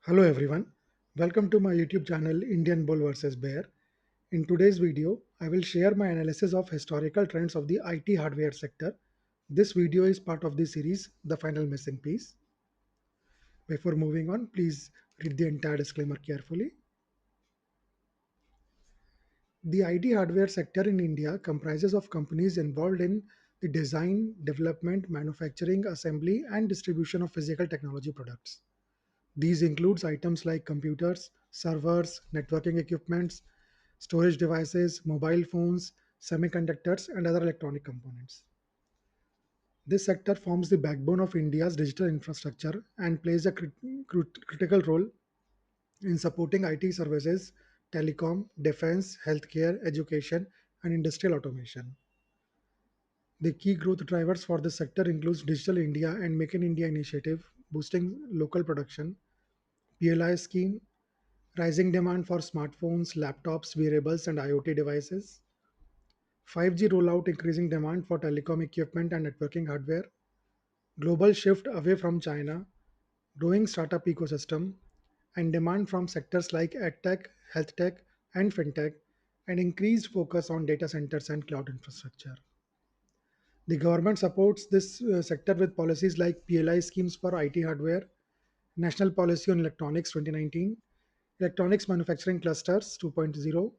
Hello everyone, welcome to my YouTube channel Indian Bull vs Bear. In today's video, I will share my analysis of historical trends of the IT hardware sector. This video is part of the series The Final Missing Piece. Before moving on, please read the entire disclaimer carefully. The IT hardware sector in India comprises of companies involved in the design, development, manufacturing, assembly, and distribution of physical technology products. These includes items like computers, servers, networking equipments, storage devices, mobile phones, semiconductors, and other electronic components. This sector forms the backbone of India's digital infrastructure and plays a critical role in supporting IT services, telecom, defense, healthcare, education, and industrial automation. The key growth drivers for this sector includes Digital India and Make in India initiative, boosting local production, PLI scheme, rising demand for smartphones, laptops, wearables, and IoT devices, 5G rollout increasing demand for telecom equipment and networking hardware, global shift away from China, growing startup ecosystem, and demand from sectors like edtech, health tech, and fintech, and increased focus on data centers and cloud infrastructure. The government supports this sector with policies like PLI schemes for IT hardware, National Policy on Electronics 2019, Electronics Manufacturing Clusters 2.0,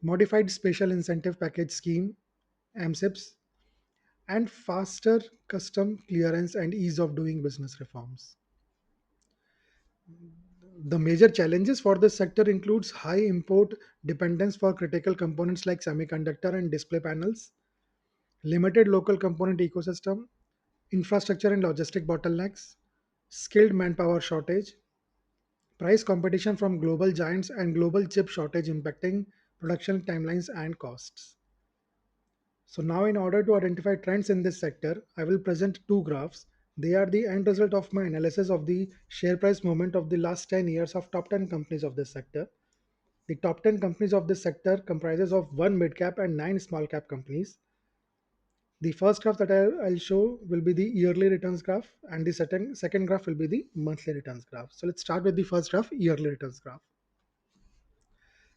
Modified Special Incentive Package Scheme (MSIPs), and faster custom clearance and ease of doing business reforms. The major challenges for this sector includes high import dependence for critical components like semiconductor and display panels, limited local component ecosystem, infrastructure and logistic bottlenecks, skilled manpower shortage, price competition from global giants, and global chip shortage impacting production timelines and costs. So now in order to identify trends in this sector, I will present two graphs. They are the end result of my analysis of the share price movement of the last 10 years of top 10 companies of this sector. The top 10 companies of this sector comprises of 1 mid cap and 9 small cap companies. The first graph that I'll show will be the yearly returns graph, and the second graph will be the monthly returns graph. So let's start with the first graph, yearly returns graph.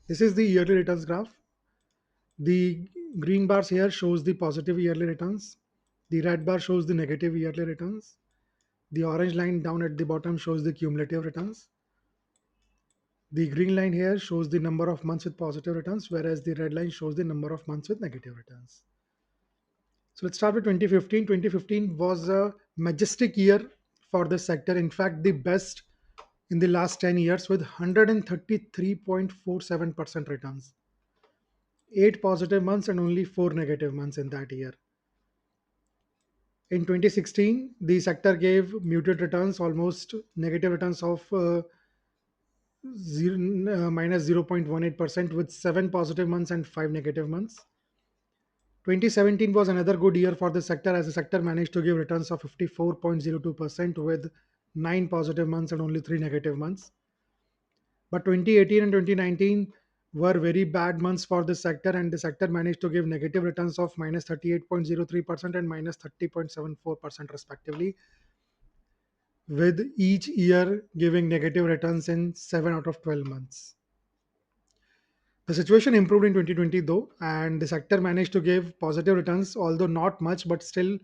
This is the yearly returns graph. The green bars here shows the positive yearly returns. The red bar shows the negative yearly returns. The orange line down at the bottom shows the cumulative returns. The green line here shows the number of months with positive returns, whereas the red line shows the number of months with negative returns. So let's start with 2015. 2015 was a majestic year for this sector. In fact, the best in the last 10 years with 133.47% returns. 8 positive months and only 4 negative months in that year. In 2016, the sector gave muted returns, almost negative returns of minus 0.18% with 7 positive months and 5 negative months. 2017 was another good year for the sector as the sector managed to give returns of 54.02% with 9 positive months and only 3 negative months. But 2018 and 2019 were very bad months for this sector, and the sector managed to give negative returns of minus 38.03% and minus 30.74% respectively, with each year giving negative returns in 7 out of 12 months. The situation improved in 2020 though, and the sector managed to give positive returns, although not much, but still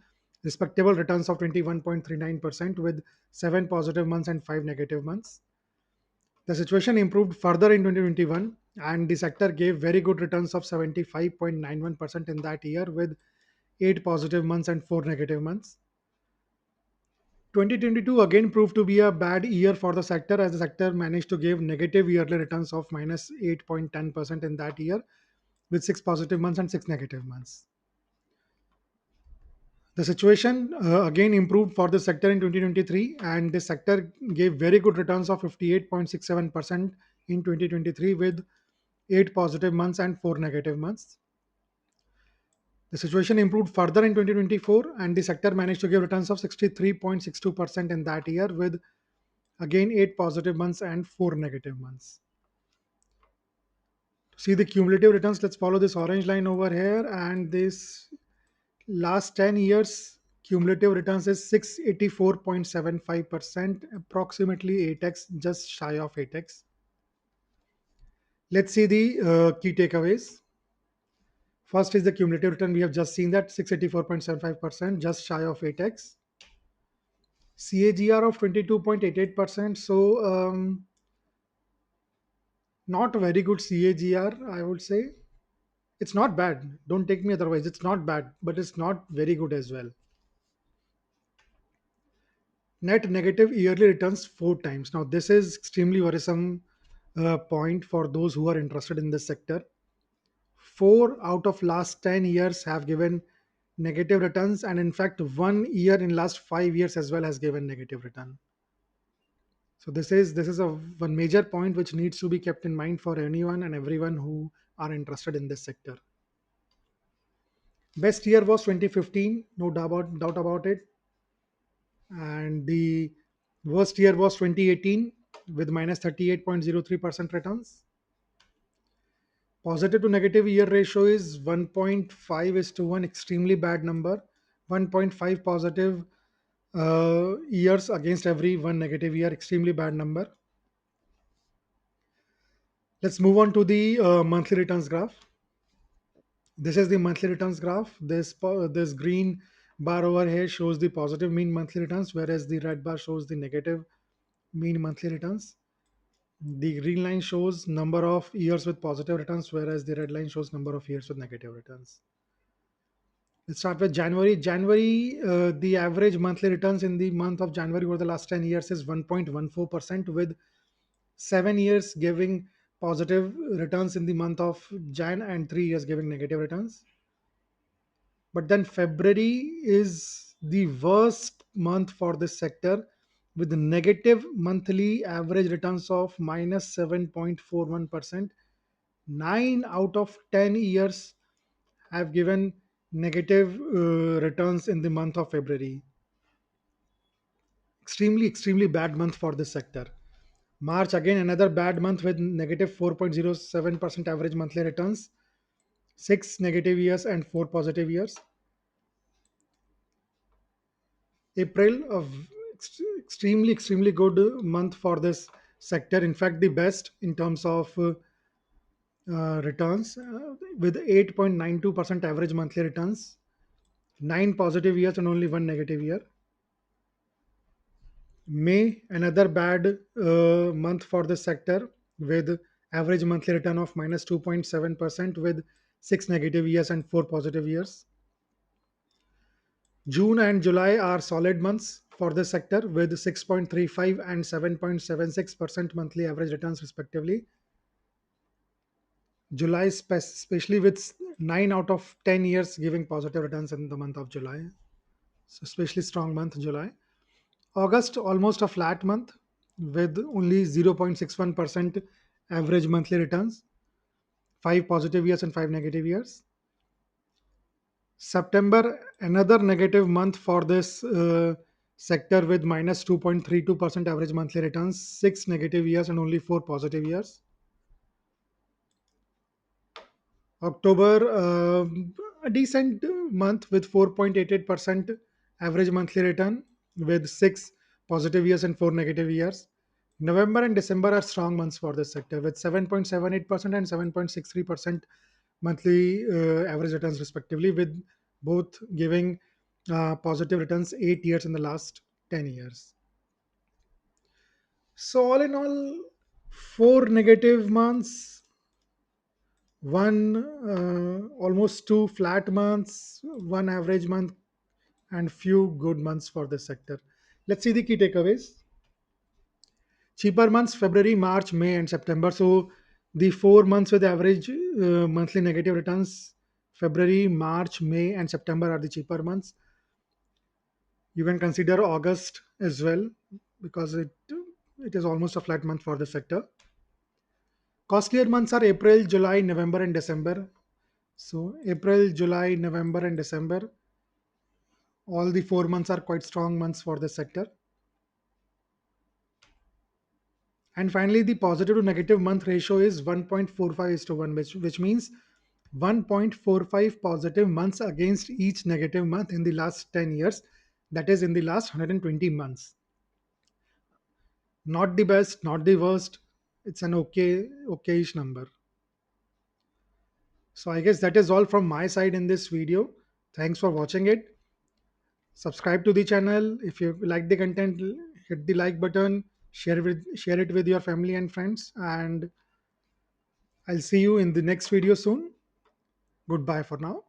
respectable returns of 21.39% with 7 positive months and 5 negative months. The situation improved further in 2021, and the sector gave very good returns of 75.91% in that year with 8 positive months and 4 negative months. 2022 again proved to be a bad year for the sector as the sector managed to give negative yearly returns of minus 8.10% in that year with 6 positive months and 6 negative months. The situation again improved for the sector in 2023, and the sector gave very good returns of 58.67% in 2023 with 8 positive months and 4 negative months. The situation improved further in 2024, and the sector managed to give returns of 63.62% in that year with again 8 positive months and 4 negative months. To see the cumulative returns, let's follow this orange line over here, and this last 10 years Cumulative returns is 684.75%, approximately 8x, just shy of 8x. Let's see the key takeaways. First is the cumulative return. We have just seen that 684.75%, just shy of 8x. CAGR of 22.88%. So, not a very good CAGR, I would say. It's not bad. Don't take me otherwise. It's not bad, but it's not very good as well. Net negative yearly returns four times. Now, this is extremely worrisome point for those who are interested in this sector. Four out of last 10 years have given negative returns, and in fact, 1 year in last 5 years as well has given negative return. So this is a one major point which needs to be kept in mind for anyone and everyone who are interested in this sector. Best year was 2015, no doubt about it, and the worst year was 2018 with minus 38.03% returns. Positive to negative year ratio is 1.5 is to 1, extremely bad number. 1.5 positive years against every one negative year, extremely bad number. Let's move on to the monthly returns graph. This is the monthly returns graph. This green bar over here shows the positive mean monthly returns, whereas the red bar shows the negative mean monthly returns. The green line shows number of years with positive returns, whereas the red line shows number of years with negative returns. Let's start with January. January, the average monthly returns in the month of January over the last 10 years is 1.14%, with 7 years giving positive returns in the month of Jan and 3 years giving negative returns. But then February is the worst month for this sector with negative monthly average returns of minus 7.41%. 9 out of 10 years have given negative returns in the month of February. Extremely bad month for this sector. March, again another bad month with negative 4.07% average monthly returns, 6 negative years and 4 positive years. April, extremely good month for this sector. In fact, the best in terms of returns, with 8.92% average monthly returns, 9 positive years and only 1 negative year. May, another bad month for this sector with average monthly return of minus 2.7% with 6 negative years and 4 positive years. June and July are solid months for this sector with 6.35 and 7.76% monthly average returns respectively. July, especially with 9 out of 10 years giving positive returns in the month of July. So, especially strong month, July. August, almost a flat month with only 0.61% average monthly returns, 5 positive years and 5 negative years. September, another negative month for this sector with minus 2.32% average monthly returns, 6 negative years and only 4 positive years. October, a decent month with 4.88% average monthly return with 6 positive years and 4 negative years. November and December are strong months for this sector with 7.78% and 7.63% monthly average returns respectively, with both giving positive returns 8 years in the last 10 years. So all in all, 4 negative months, one almost 2 flat months, one average month, and few good months for this sector. Let's see the key takeaways. Cheaper months: February, March, May, and September. So the 4 months with average monthly negative returns, February, March, May, and September are the cheaper months. You can consider August as well because it is almost a flat month for the sector. Costlier months are April, July, November, and December. So April, July, November, and December, all the 4 months are quite strong months for this sector. And finally, the positive to negative month ratio is 1.45 is to 1, which means 1.45 positive months against each negative month in the last 10 years that is in the last 120 months. Not the best, not the worst. It's an okayish number. So I guess that is all from my side in this video. Thanks for watching it. Subscribe to the channel. If you like the content, hit the like button, share it with your family and friends, and I'll see you in the next video soon. Goodbye for now.